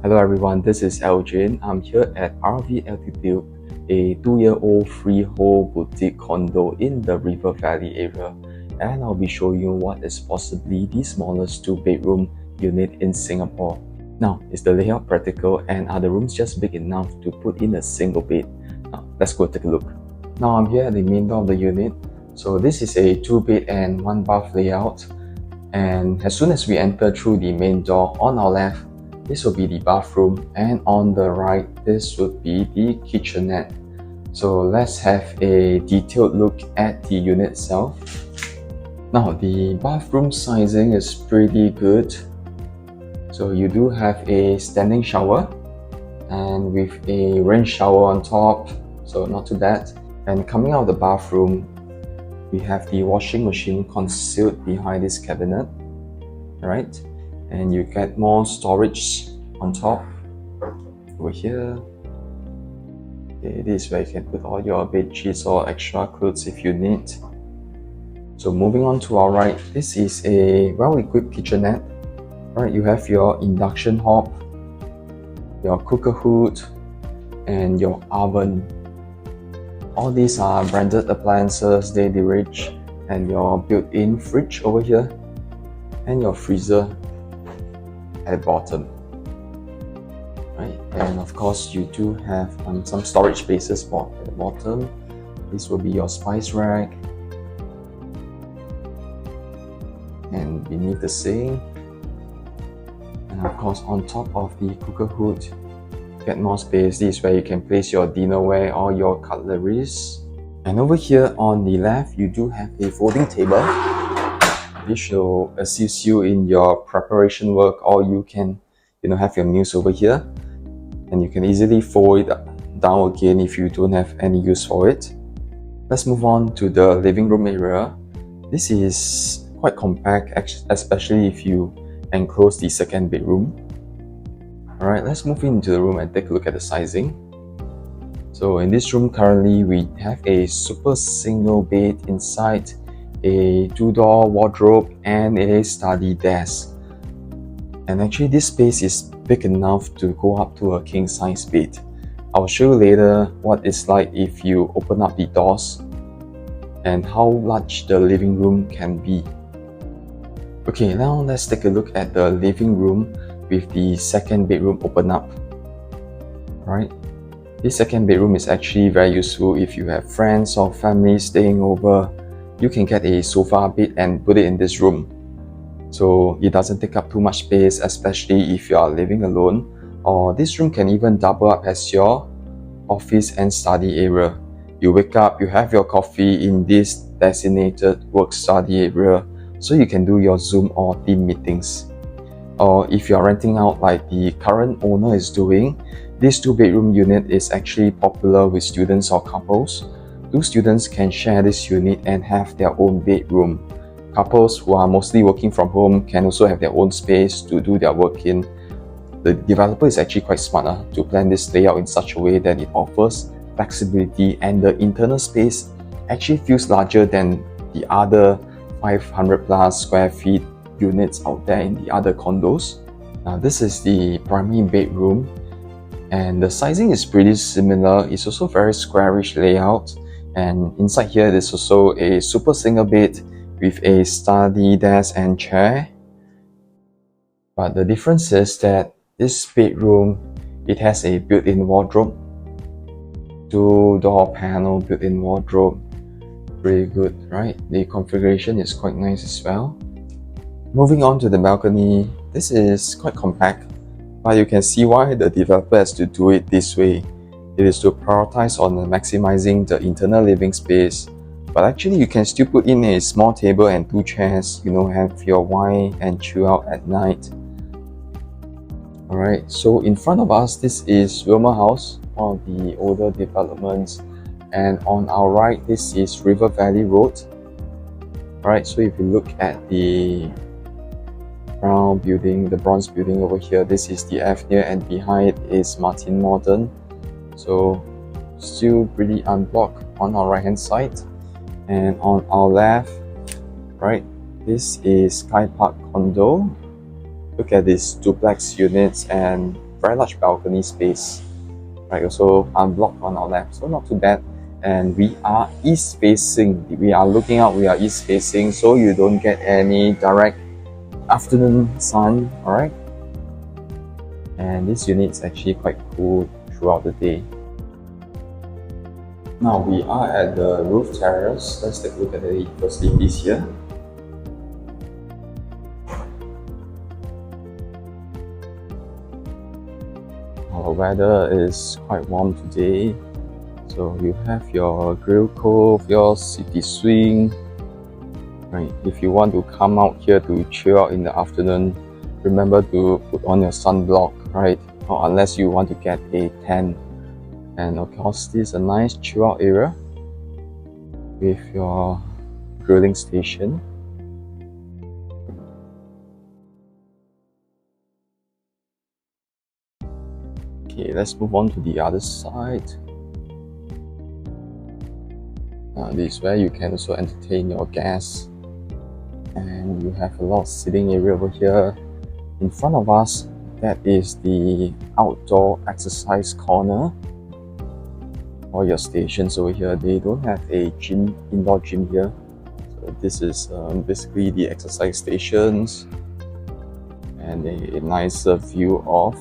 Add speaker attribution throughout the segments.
Speaker 1: Hello everyone, this is Elgin. I'm here at RV Altitude, a 2-year-old freehold boutique condo in the River Valley area, and I'll be showing you what is possibly the smallest 2-bedroom unit in Singapore. Now, is the layout practical and are the rooms just big enough to put in a single bed? Now, let's go take a look. Now I'm here at the main door of the unit. So this is a 2-bed and 1-bath layout, and as soon as we enter through the main door, on our left this will be the bathroom, and on the right this would be the kitchenette. So let's have a detailed look at the unit itself. Now the bathroom sizing is pretty good. So you do have a standing shower and with a rain shower on top, so not too bad. And coming out of the bathroom, we have the washing machine concealed behind this cabinet, right? And you get more storage on top over here. Okay, this is where you can put all your bed sheets or extra clothes if you need. So moving on to our right, this is a well-equipped kitchenette. Right, you have your induction hob, your cooker hood, and your oven. All these are branded appliances, they're rich, and your built-in fridge over here, and your freezer at the bottom, right? And of course you do have some storage spaces at the bottom. This will be your spice rack, and beneath the sink, and of course on top of the cooker hood get more space. This is where you can place your dinnerware or your cutleries. And over here on the left you do have a folding table. This will assist you in your preparation work, or you can have your meals over here, and you can easily fold it down again if you don't have any use for it. Let's move on to the living room area. This is quite compact, especially if you enclose the second bedroom. Alright, let's move into the room and take a look at the sizing. So in this room currently we have a super single bed inside, a 2-door wardrobe, and a study desk. And actually this space is big enough to go up to a king size bed. I'll show you later what it's like if you open up the doors and how large the living room can be. Okay, now let's take a look at the living room with the second bedroom open up. Right, this second bedroom is actually very useful if you have friends or family staying over. You can get a sofa bed and put it in this room, so it doesn't take up too much space, especially if you are living alone. Or this room can even double up as your office and study area. You wake up, you have your coffee in this designated work study area, so you can do your Zoom or team meetings. Or if you are renting out like the current owner is doing, this 2-bedroom unit is actually popular with students or couples. 2 students can share this unit and have their own bedroom. Couples who are mostly working from home can also have their own space to do their work in. The developer is actually quite smart to plan this layout in such a way that it offers flexibility, and the internal space actually feels larger than the other 500 plus square feet units out there in the other condos. Now this is the primary bedroom, and the sizing is pretty similar. It's also very squarish layout. And inside here there's also a super single bed with a study desk and chair. But the difference is that this bedroom, it has a built-in wardrobe, 2-door panel built-in wardrobe. Pretty good, right? The configuration is quite nice as well. Moving on to the balcony, this is quite compact, but you can see why the developer has to do it this way. It is to prioritize on maximizing the internal living space, but actually you can still put in a small table and 2 chairs, have your wine and chill out at night. Alright, so in front of us, this is Wilmer House, one of the older developments, and on our right, this is River Valley Road. Alright, so if you look at the brown building, the bronze building over here, this is the avenue, and behind is Martin Modern. So still pretty unblocked on our right hand side. And on our left, right, this is Sky Park Condo. Look at these duplex units, and very large balcony space, right? Also unblocked on our left, so not too bad. And we are east facing. We are looking out. We are east facing, so you don't get any direct afternoon sun. All right. And this unit is actually quite cool throughout the day. Now we are at the roof terrace. Let's take a look at the facilities here. Our weather is quite warm today. So you have your grill cove, your city swing. Right. If you want to come out here to chill out in the afternoon, remember to put on your sunblock, right? Or unless you want to get a tan. And of course, this is a nice chill out area with your grilling station. Okay, let's move on to the other side. This is where you can also entertain your guests. And you have a lot of sitting area over here. In front of us, that is the outdoor exercise corner. All your stations over here, they don't have a gym, indoor gym here. So this is basically the exercise stations and a nicer view of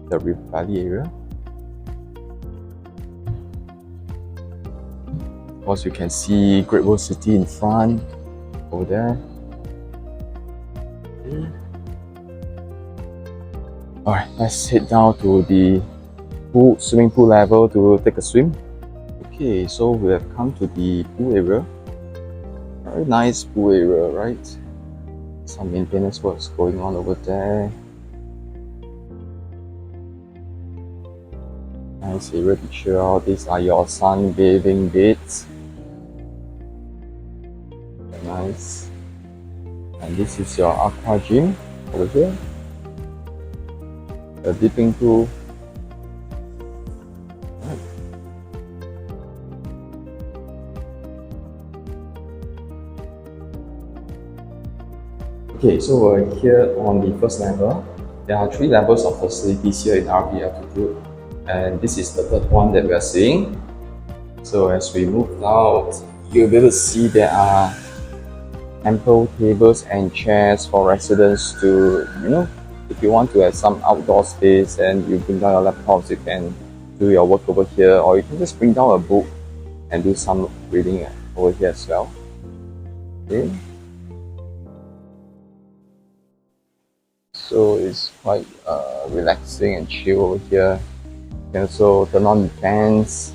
Speaker 1: the River Valley area. Of course, you can see Great Wall City in front over there. Alright, let's head down to the swimming pool level to take a swim. Okay, so we have come to the pool area. Very nice pool area, right? Some maintenance works going on over there. Nice area to chill out. These are your sunbathing beds. Very nice. And this is your aqua gym over here. A dipping pool. Okay, so we're here on the first level. There are 3 levels of facilities here in RV Altitude, and this is the 3rd one that we are seeing. So as we move out, you'll be able to see there are ample tables and chairs for residents to, if you want to have some outdoor space and you bring down your laptops, you can do your work over here, or you can just bring down a book and do some reading over here as well. Okay. So it's quite relaxing and chill over here. You can also turn on the fans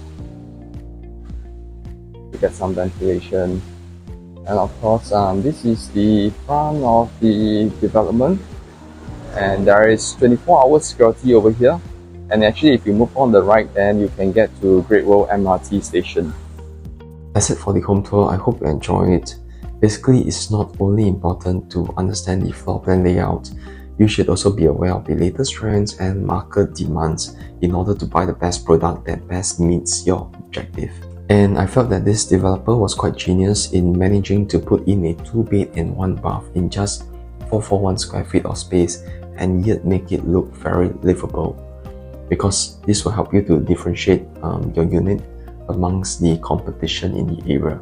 Speaker 1: to get some ventilation. And of course, this is the front of the development. And there is 24-hour security over here. And actually, if you move on the right, then you can get to Great Wall MRT station. That's it for the home tour. I hope you enjoy it. Basically, it's not only important to understand the floor plan layout, you should also be aware of the latest trends and market demands in order to buy the best product that best meets your objective. And I felt that this developer was quite genius in managing to put in a 2-bed and 1 bath in just 441 square feet of space and yet make it look very livable, because this will help you to differentiate your unit amongst the competition in the area,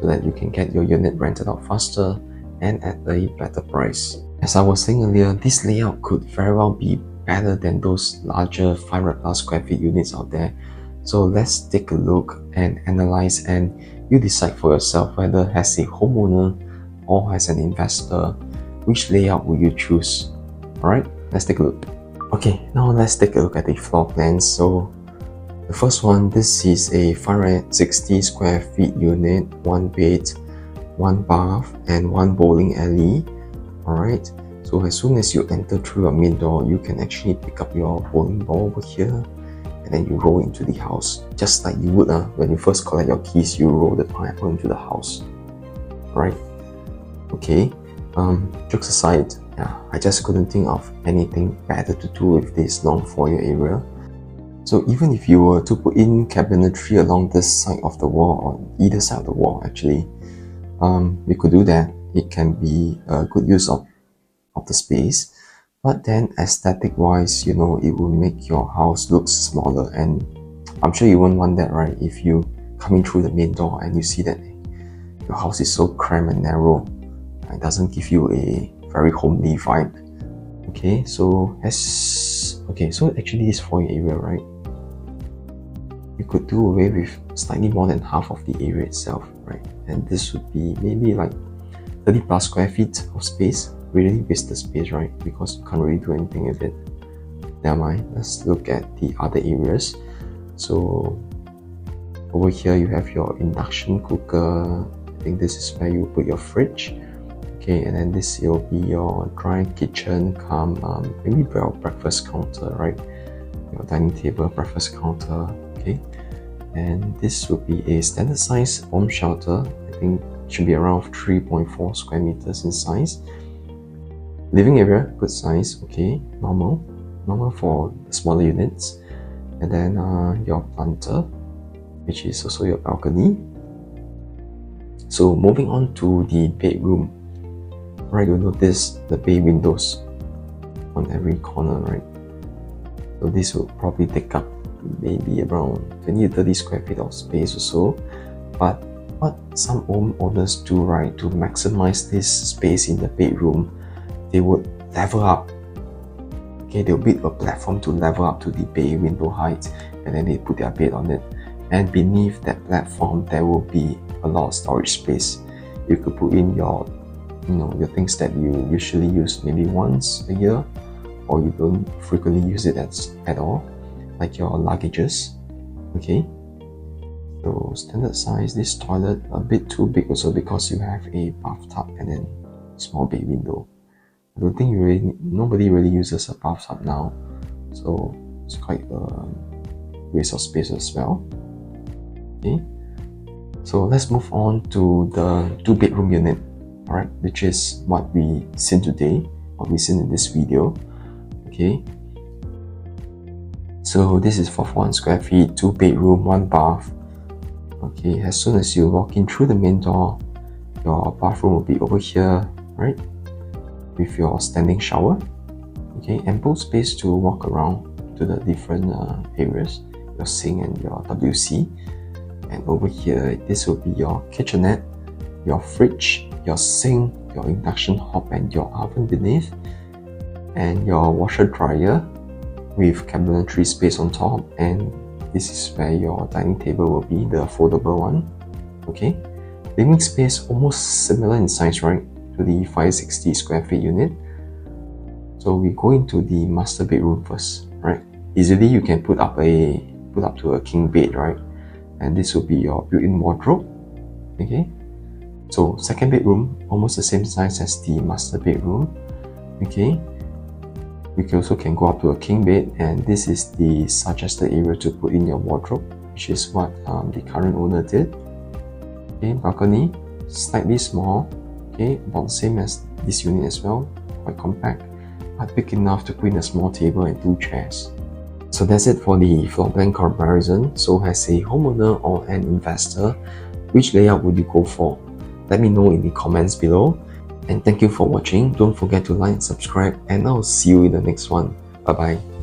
Speaker 1: so that you can get your unit rented out faster and at a better price. As I was saying earlier, this layout could very well be better than those larger 500+ square feet units out there. So let's take a look and analyze, and you decide for yourself whether as a homeowner or as an investor, which layout will you choose? Alright, let's take a look. Okay, now let's take a look at the floor plans. So the first one, this is a 560 square feet unit, 1 bed, 1 bath, and 1 bowling alley. Alright, so as soon as you enter through your main door, you can actually pick up your bowling ball over here and then you roll into the house, just like you would when you first collect your keys. You roll the pineapple into the house. Right? Okay, jokes aside, I just couldn't think of anything better to do with this long foyer area. So even if you were to put in cabinetry along this side of the wall, or either side of the wall actually, we could do that. It can be a good use of the space. But then aesthetic wise, you know, it will make your house look smaller, and I'm sure you won't want that, right? If you coming through the main door and you see that your house is so cramped and narrow, it doesn't give you a very homely vibe. Okay, so so actually this foyer area, right? You could do away with slightly more than half of the area itself, right? And this would be maybe like 30 plus square feet of space. Really wasted space, right? Because you can't really do anything with it. Never mind, let's look at the other areas. So over here you have your induction cooker. I think this is where you put your fridge. Okay, and then this will be your dry kitchen maybe your breakfast counter, right? Your dining table, breakfast counter. Okay, and this will be a standard size bomb shelter. I think it should be around 3.4 square meters in size. Living area, good size. Okay, normal for the smaller units. And then your planter, which is also your balcony. So moving on to the bedroom, right? You'll notice the bay windows on every corner, right? So this will probably take up maybe around 20 to 30 square feet of space or so. But what some owners do, right, to maximize this space in the bedroom, they would level up. Okay, they'll build a platform to level up to the bay window height, and then they put their bed on it. And beneath that platform, there will be a lot of storage space. You could put in your your things that you usually use maybe once a year, or you don't frequently use it at all, like your luggages. Okay, so standard size. This toilet a bit too big also, because you have a bathtub and then small bay window. I don't think nobody really uses a bathtub now, so it's quite a waste of space as well. Okay, so let's move on to the 2-bedroom unit, alright, which is what we seen today, what we seen in this video. Okay, so this is 41 square feet, 2-bedroom, 1 bath. Okay, as soon as you walk in through the main door, your bathroom will be over here, right, with your standing shower. Okay, ample space to walk around to the different areas, your sink and your WC. And over here, this will be your kitchenette, your fridge, your sink, your induction hob and your oven beneath, and your washer dryer with cabinetry space on top. And this is where your dining table will be, the foldable one. Okay, living space almost similar in size, right, to the 560 square feet unit. So we go into the master bedroom first, right? Easily you can put up to a king bed, right? And this will be your built-in wardrobe. Okay, so second bedroom, almost the same size as the master bedroom. Okay, you also can go up to a king bed, and this is the suggested area to put in your wardrobe, which is what the current owner did. Okay, balcony, slightly small. Okay, about the same as this unit as well, quite compact, but big enough to put in a small table and 2 chairs. So that's it for the floor plan comparison. So as a homeowner or an investor, which layout would you go for? Let me know in the comments below. And thank you for watching. Don't forget to like and subscribe, and I'll see you in the next one. Bye bye.